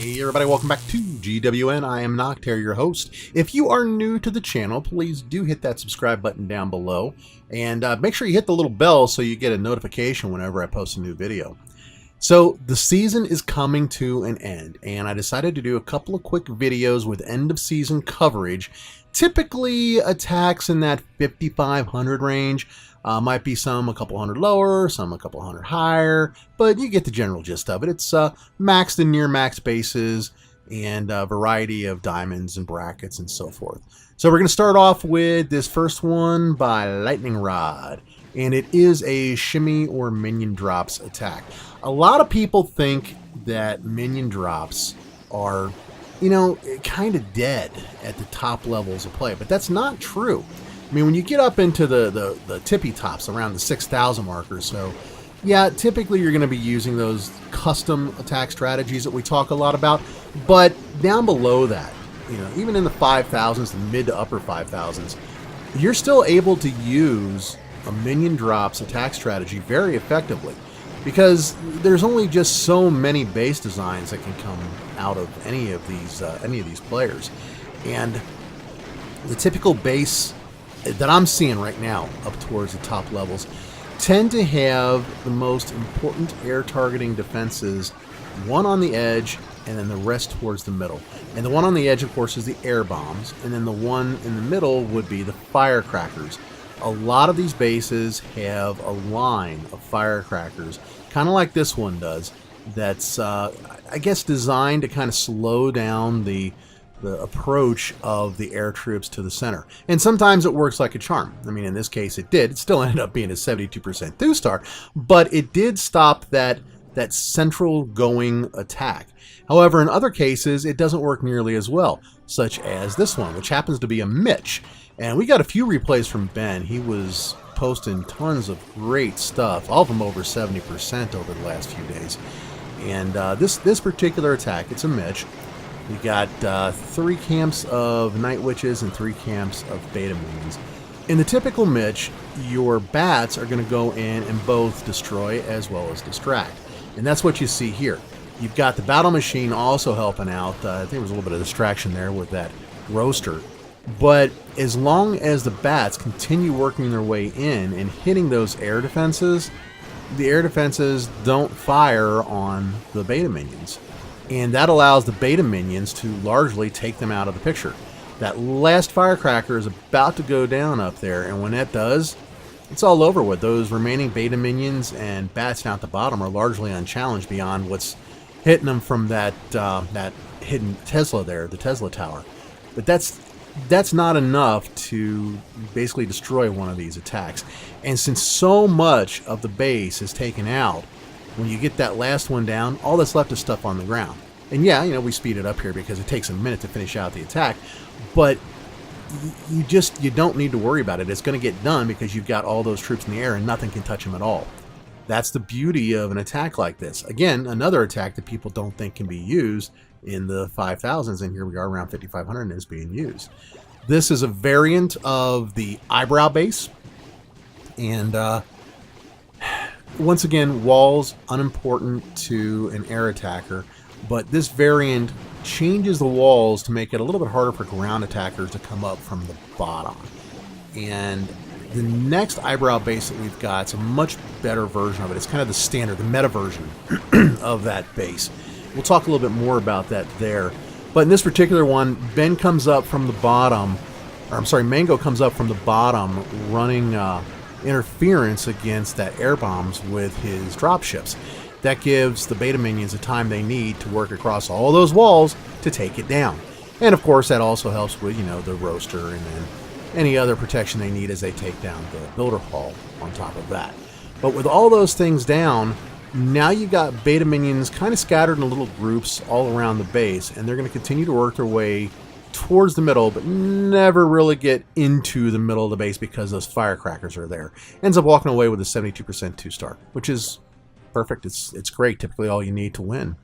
Hey everybody, welcome back to GWN. I am Noctair, your host. If you are new to the channel, please do hit that subscribe button down below. And make sure you hit the little bell so you get a notification whenever I post a new video. So the season is coming to an end, and I decided to do a couple of quick videos with end of season coverage. Typically attacks in that 5,500 range. Might be some a couple hundred lower, some a couple hundred higher, but you get the general gist of it. It's maxed and near max bases and a variety of diamonds and brackets and so forth. So we're going to start off with this first one by Lightning Rod, and it is a Shimi or Minion Drops attack. A lot of people think that Minion Drops are, you know, kind of dead at the top levels of play, but that's not true. I mean, when you get up into the tippy tops around the 6,000 mark or so, yeah, typically you're going to be using those custom attack strategies that we talk a lot about. But down below that, you know, even in the 5,000s, the mid to upper 5,000s, you're still able to use a Minion Drops attack strategy very effectively, because there's only just so many base designs that can come out of any of these players, and the typical base that I'm seeing right now up towards the top levels tend to have the most important air targeting defenses, one on the edge and then the rest towards the middle. And the one on the edge, of course, is the air bombs, and then the one in the middle would be the firecrackers. A lot of these bases have a line of firecrackers, kind of like this one does, that's I guess designed to kind of slow down the approach of the air troops to the center. And sometimes it works like a charm. I mean, in this case it did. It still ended up being a 72% 2-star, but it did stop that central going attack. However, in other cases it doesn't work nearly as well, such as this one, which happens to be a Mitch. And we got a few replays from Ben. He was posting tons of great stuff, all of them over 70% over the last few days. And this particular attack, it's a Mitch. We got 3 camps of Night Witches and 3 camps of Beta Minions. In the typical Mitch, your bats are going to go in and both destroy as well as distract. And that's what you see here. You've got the Battle Machine also helping out. I think there was a little bit of distraction there with that roaster. But as long as the bats continue working their way in and hitting those air defenses, the air defenses don't fire on the Beta Minions. And that allows the Beta Minions to largely take them out of the picture. That last firecracker is about to go down up there, and when that does, it's all over with. Those remaining Beta Minions and bats down at the bottom are largely unchallenged beyond what's hitting them from that hidden Tesla there, the Tesla tower. But that's not enough to basically destroy one of these attacks. And since so much of the base is taken out, when you get that last one down, all that's left is stuff on the ground. And yeah, you know, we speed it up here because it takes a minute to finish out the attack, but you don't need to worry about it. It's going to get done because you've got all those troops in the air and nothing can touch them at all. That's the beauty of an attack like this. Again, another attack that people don't think can be used in the 5,000s, and here we are around 5,500 and it's being used. This is a variant of the eyebrow base, and once again, walls unimportant to an air attacker, but this variant changes the walls to make it a little bit harder for ground attackers to come up from the bottom. And the next eyebrow base that we've got is a much better version of it. It's kind of the standard, the meta version of that base. We'll talk a little bit more about that there. But in this particular one, Ben comes up from the bottom, or I'm sorry, Mango comes up from the bottom running interference against that air bombs with his dropships. That gives the Beta Minions the time they need to work across all those walls to take it down. And of course that also helps with, you know, the roaster and then any other protection they need as they take down the builder hall on top of that. But with all those things down, now you've got Beta Minions kind of scattered in little groups all around the base, and they're going to continue to work their way towards the middle, but never really get into the middle of the base because those firecrackers are there. Ends up walking away with a 72% 2-star, which is perfect. It's great. Typically all you need to win.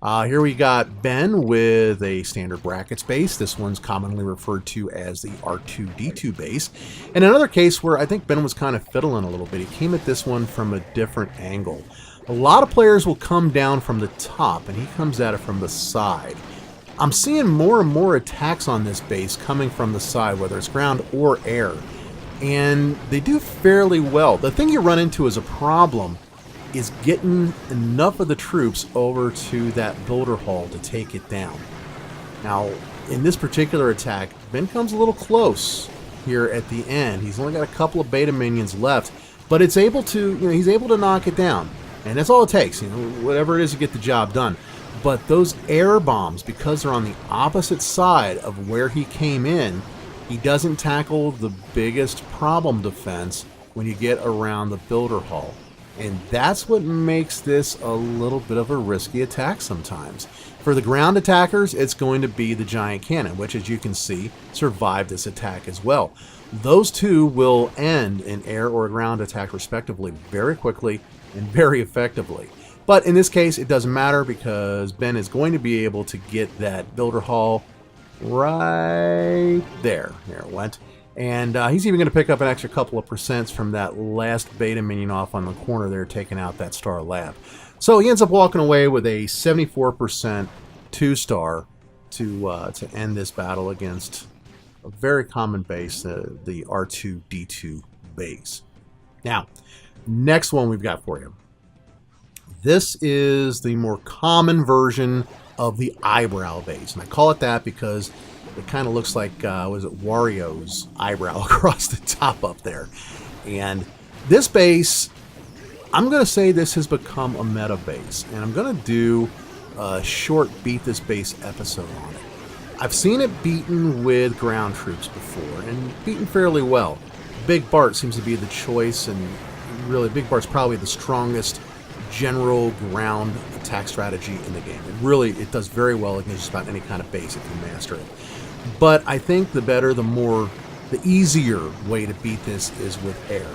Here we got Ben with a standard brackets base. This one's commonly referred to as the R2D2 base. In another case where I think Ben was kind of fiddling a little bit, he came at this one from a different angle. A lot of players will come down from the top, and he comes at it from the side. I'm seeing more and more attacks on this base coming from the side, whether it's ground or air, and they do fairly well. The thing you run into as a problem is getting enough of the troops over to that builder hall to take it down. Now, in this particular attack, Ben comes a little close here at the end. He's only got a couple of beta minions left, but it's able to, he's able to knock it down. And that's all it takes, whatever it is to get the job done. But those air bombs, because they're on the opposite side of where he came in, he doesn't tackle the biggest problem defense when you get around the builder hall. And that's what makes this a little bit of a risky attack sometimes. For the ground attackers, it's going to be the giant cannon, which, as you can see, survived this attack as well. Those two will end in air or ground attack respectively very quickly and very effectively. But in this case, it doesn't matter because Ben is going to be able to get that builder hall right there. There it went. And he's even going to pick up an extra couple of percents from that last beta minion off on the corner there, taking out that Star Lab. So he ends up walking away with a 74% 2-star to end this battle against a very common base, the R2D2 base. Now, next one we've got for you. This is the more common version of the eyebrow base. And I call it that because it kind of looks like, was it Wario's eyebrow across the top up there. And this base, I'm going to say this has become a meta base. And I'm going to do a short Beat This Base episode on it. I've seen it beaten with ground troops before, and beaten fairly well. Big Bart seems to be the choice, and really Big Bart's probably the strongest general ground attack strategy in the game. It does very well against just about any kind of base if you master it. But I think the easier way to beat this is with air.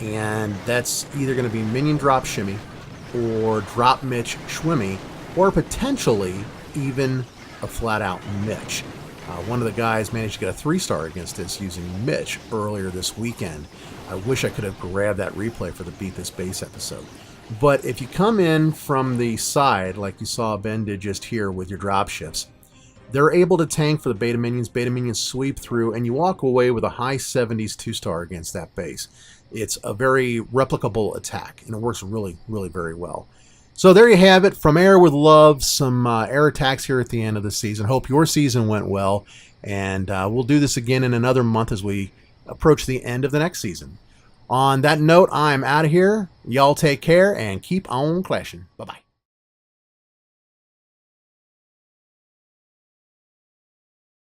And that's either going to be Minion Drops Shimi, or Drop Mitch Shimi, or potentially even a flat-out Mitch. One of the guys managed to get a 3-star against this using Mitch earlier this weekend. I wish I could have grabbed that replay for the Beat This Base episode. But if you come in from the side, like you saw Ben did just here with your dropships, they're able to tank for the beta minions. Beta minions sweep through, and you walk away with a high 70s 2-star against that base. It's a very replicable attack, and it works really, really very well. So there you have it. From Air with Love, some air attacks here at the end of the season. Hope your season went well, and we'll do this again in another month as we approach the end of the next season. On that note, I'm out of here. Y'all take care and keep on clashing. Bye-bye.